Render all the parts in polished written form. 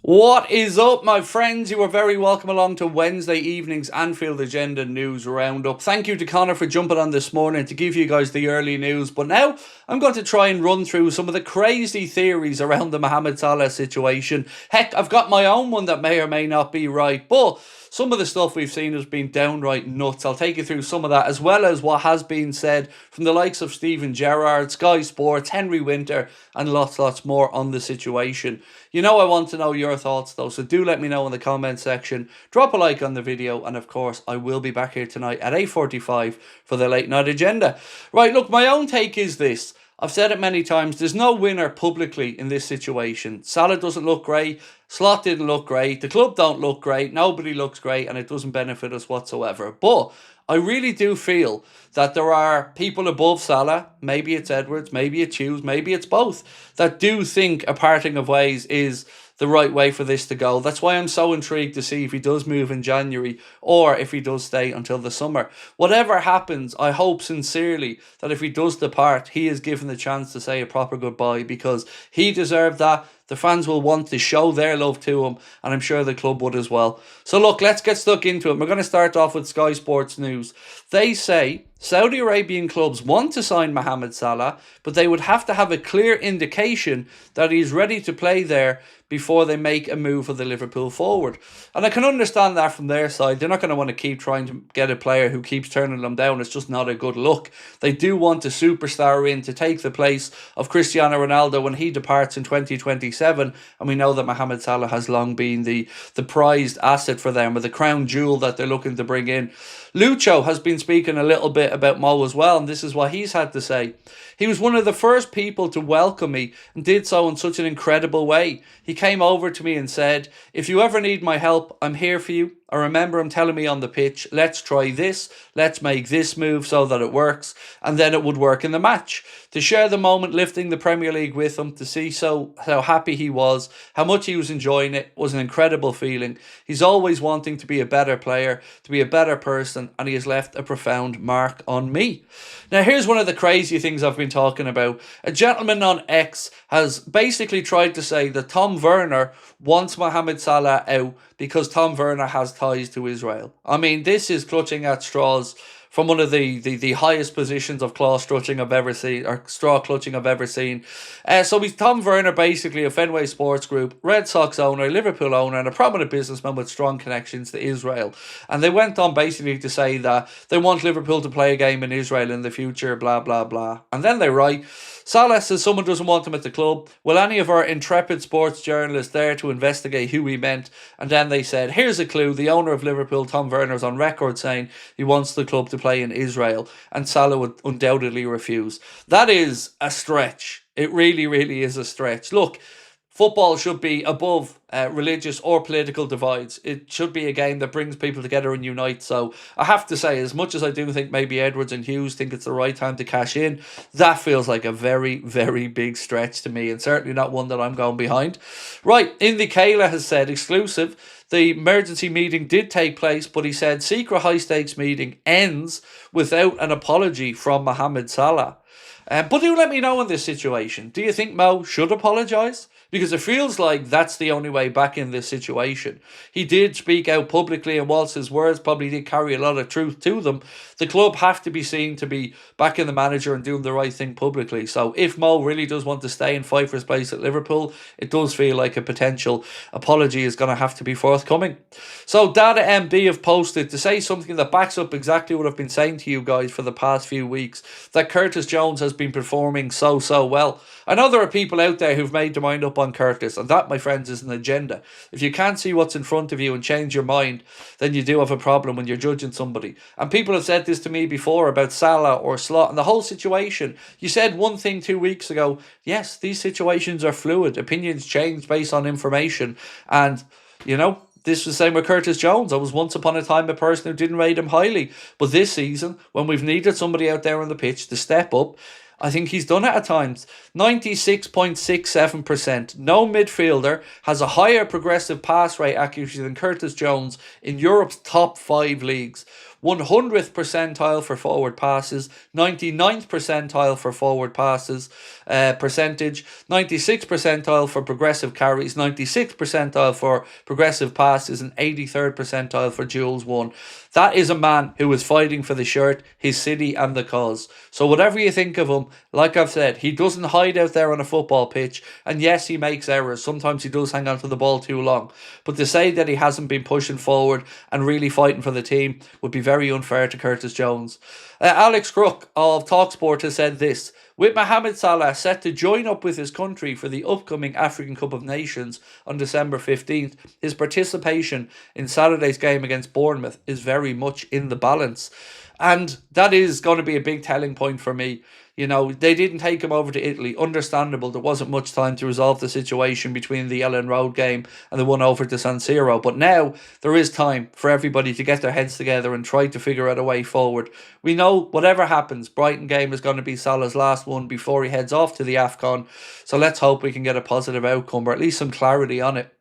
What is up, my friends? You are very welcome along to Wednesday evening's Anfield Agenda News Roundup. Thank you to Connor for jumping on this morning to give you guys the early news. But now I'm going to try and run through some of the crazy theories around the Mohamed Salah situation. Heck, I've got my own one that may or may not be right, but some of the stuff we've seen has been downright nuts. I'll take you through some of that, as well as what has been said from the likes of Stephen Gerrard, Sky Sports, Henry Winter, and lots more on the situation. You know I want to know your thoughts though, so do let me know in the comment section. Drop a like on the video, and of course I will be back here tonight at 8:45 for the late night agenda. Right, look, my own take is this. I've said it many times, there's no winner publicly in this situation. Salah doesn't look great, Slot didn't look great, the club don't look great, nobody looks great, and it doesn't benefit us whatsoever. But I really do feel that there are people above Salah, maybe it's Edwards, maybe it's Hughes, maybe it's both, that do think a parting of ways is the right way for this to go. That's why I'm so intrigued to see if he does move in January or if he does stay until the summer. Whatever happens, I hope sincerely that if he does depart, he is given the chance to say a proper goodbye, because he deserved that. The fans will want to show their love to him, and I'm sure the club would as well. So look, let's get stuck into it. We're going to start off with Sky Sports News. They say Saudi Arabian clubs want to sign Mohamed Salah, but they would have to have a clear indication that he's ready to play there before they make a move for the Liverpool forward. And I can understand that from their side. They're not going to want to keep trying to get a player who keeps turning them down. It's just not a good look. They do want a superstar in to take the place of Cristiano Ronaldo when he departs in 2027. And we know that Mohamed Salah has long been the prized asset for them, or the crown jewel that they're looking to bring in. Lucho has been speaking a little bit about Mo as well, and this is what he's had to say. He was one of the first people to welcome me and did so in such an incredible way. He came over to me and said, "If you ever need my help, I'm here for you." I remember him telling me on the pitch, "Let's try this, let's make this move so that it works," and then it would work in the match. To share the moment lifting the Premier League with him, to see how happy he was, how much he was enjoying it, was an incredible feeling. He's always wanting to be a better player, to be a better person, and he has left a profound mark on me. Now here's one of the crazy things I've been talking about. A gentleman on X has basically tried to say that Tom Werner wants Mohamed Salah out because Tom Werner has ties to Israel. I mean, this is clutching at straws from one of the highest positions of claw clutching I've ever seen, or straw clutching I've ever seen. So he's Tom Werner, basically a Fenway Sports Group, Red Sox owner, Liverpool owner, and a prominent businessman with strong connections to Israel. And they went on basically to say that they want Liverpool to play a game in Israel in the future, blah, blah, blah. And then they write, Salah says someone doesn't want him at the club. Will any of our intrepid sports journalists there to investigate who he meant? And then they said, here's a clue. The owner of Liverpool, Tom Werner, is on record saying he wants the club to play in Israel, and Salah would undoubtedly refuse. That is a stretch. It really is a stretch. Look, football should be above religious or political divides. It should be a game that brings people together and unites. So I have to say, as much as I do think maybe Edwards and Hughes think it's the right time to cash in, that feels like a very big stretch to me, and certainly not one that I'm going behind. Right, Indy KLOPP'S has said, exclusive, the emergency meeting did take place, but he said secret high-stakes meeting ends without an apology from Mohamed Salah. But do let me know in this situation. Do you think Mo should apologise? Because it feels like that's the only way back in this situation. He did speak out publicly, and whilst his words probably did carry a lot of truth to them, the club have to be seen to be backing the manager and doing the right thing publicly. So if Mo really does want to stay and fight for his place at Liverpool, it does feel like a potential apology is going to have to be forthcoming. So Data MB have posted to say something that backs up exactly what I've been saying to you guys for the past few weeks, that Curtis Jones has been performing so well. I know there are people out there who've made their mind up on Curtis, and that, my friends, is an agenda. If you can't see what's in front of you and change your mind, then you do have a problem when you're judging somebody. And people have said this to me before about Salah or Slot and the whole situation. You said one thing 2 weeks ago. Yes, these situations are fluid. Opinions change based on information. And, you know, this was the same with Curtis Jones. I was once upon a time a person who didn't rate him highly. But this season, when we've needed somebody out there on the pitch to step up, I think he's done it at times. 96.67%. No midfielder has a higher progressive pass rate accuracy than Curtis Jones in Europe's top 5 leagues. 100th percentile for forward passes, 99th percentile for forward passes percentage, 96th percentile for progressive carries, 96th percentile for progressive passes, and 83rd percentile for duels won. That is a man who is fighting for the shirt, his city and the cause. So whatever you think of him, like I've said, he doesn't hide out there on a football pitch. And yes, he makes errors. Sometimes he does hang on to the ball too long. But to say that he hasn't been pushing forward and really fighting for the team would be very unfair to Curtis Jones. Alex Crook of TalkSport has said this: with Mohamed Salah set to join up with his country for the upcoming African Cup of Nations on December 15th, his participation in Saturday's game against Bournemouth is very much in the balance. And that is going to be a big telling point for me. You know, they didn't take him over to Italy. Understandable, there wasn't much time to resolve the situation between the Ellen Road game and the one over to San Siro. But now there is time for everybody to get their heads together and try to figure out a way forward. We know whatever happens, Brighton game is going to be Salah's last one before he heads off to the AFCON. So let's hope we can get a positive outcome or at least some clarity on it.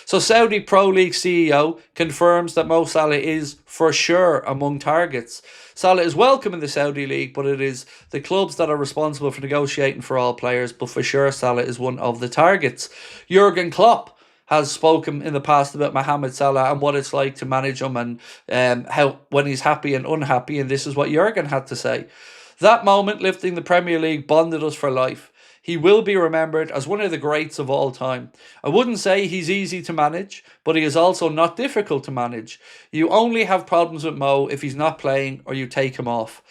So Saudi Pro League CEO confirms that Mo Salah is for sure among targets. Salah is welcome in the Saudi League, but it is the clubs that are responsible for negotiating for all players. But for sure, Salah is one of the targets. Jurgen Klopp has spoken in the past about Mohamed Salah and what it's like to manage him and how when he's happy and unhappy. And this is what Jurgen had to say. That moment lifting the Premier League bonded us for life. He will be remembered as one of the greats of all time. I wouldn't say he's easy to manage, but he is also not difficult to manage. You only have problems with Mo if he's not playing or you take him off.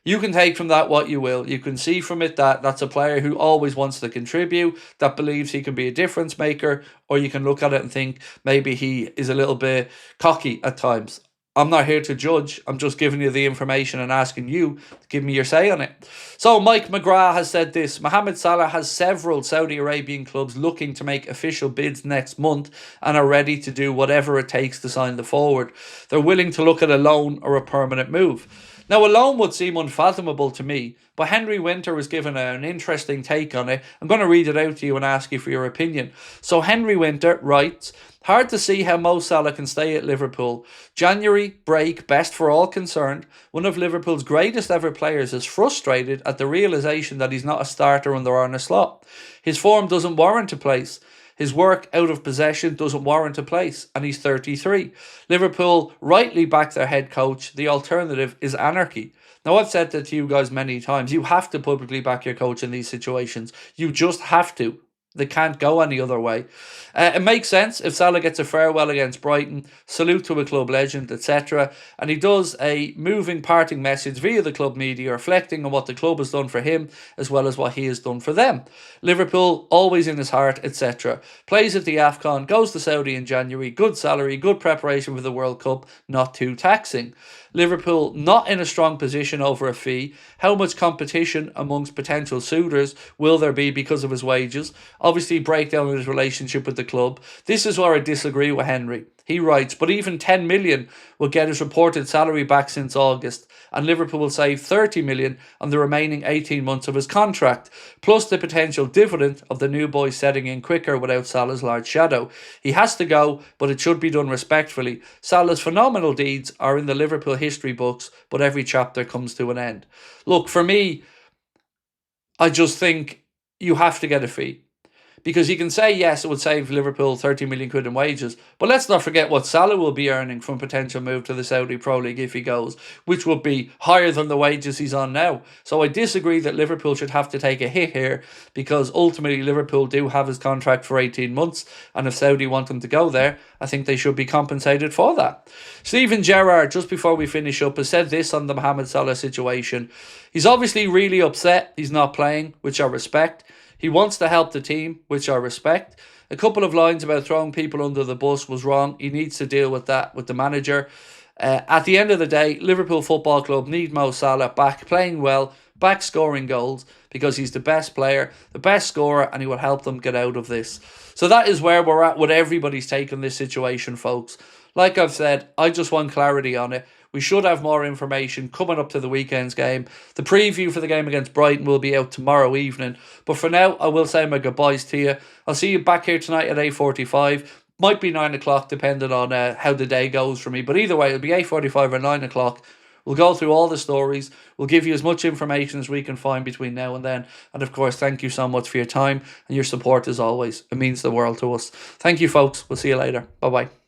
You can take from that what you will. You can see from it that that's a player who always wants to contribute, that believes he can be a difference maker, or you can look at it and think maybe he is a little bit cocky at times. I'm not here to judge. I'm just giving you the information and asking you to give me your say on it. So Mike McGrath has said this: Mohamed Salah has several Saudi Arabian clubs looking to make official bids next month and are ready to do whatever it takes to sign the forward. They're willing to look at a loan or a permanent move. Now, a loan would seem unfathomable to me, but Henry Winter was given an interesting take on it. I'm going to read it out to you and ask you for your opinion. So Henry Winter writes, hard to see how Mo Salah can stay at Liverpool. January break, best for all concerned. One of Liverpool's greatest ever players is frustrated at the realisation that he's not a starter under Arne Slot. His form doesn't warrant a place. His work out of possession doesn't warrant a place, and he's 33. Liverpool rightly back their head coach. The alternative is anarchy. Now, I've said that to you guys many times. You have to publicly back your coach in these situations. You just have to. They can't go any other way. It makes sense if Salah gets a farewell against Brighton, salute to a club legend, etc. And he does a moving parting message via the club media, reflecting on what the club has done for him as well as what he has done for them. Liverpool, always in his heart, etc. Plays at the AFCON, goes to Saudi in January, good salary, good preparation for the World Cup, not too taxing. Liverpool not in a strong position over a fee. How much competition amongst potential suitors will there be because of his wages? Obviously, breakdown in his relationship with the club. This is where I disagree with Henry. He writes, but even 10 million will get his reported salary back since August, and Liverpool will save 30 million on the remaining 18 months of his contract, plus the potential dividend of the new boy setting in quicker without Salah's large shadow. He has to go, but it should be done respectfully. Salah's phenomenal deeds are in the Liverpool history books, but every chapter comes to an end. Look, for me, I just think you have to get a fee. Because you can say, yes, it would save Liverpool 30 million quid in wages, but let's not forget what Salah will be earning from potential move to the Saudi Pro League if he goes, which would be higher than the wages he's on now. So I disagree that Liverpool should have to take a hit here, because ultimately Liverpool do have his contract for 18 months, and if Saudi want him to go there, I think they should be compensated for that. Steven Gerrard, just before we finish up, has said this on the Mohamed Salah situation. He's obviously really upset he's not playing, which I respect. He wants to help the team, which I respect. A couple of lines about throwing people under the bus was wrong. He needs to deal with that with the manager. At the end of the day, Liverpool Football Club need Mo Salah back playing well, back scoring goals, because he's the best player, the best scorer, and he will help them get out of this. So that is where we're at with everybody's take on this situation, folks. Like I've said, I just want clarity on it. We should have more information coming up to the weekend's game. The preview for the game against Brighton will be out tomorrow evening. But for now, I will say my goodbyes to you. I'll see you back here tonight at 8:45. Might be 9 o'clock, depending on how the day goes for me. But either way, it'll be 8:45 or 9 o'clock We'll go through all the stories. We'll give you as much information as we can find between now and then. And of course, thank you so much for your time and your support as always. It means the world to us. Thank you, folks. We'll see you later. Bye-bye.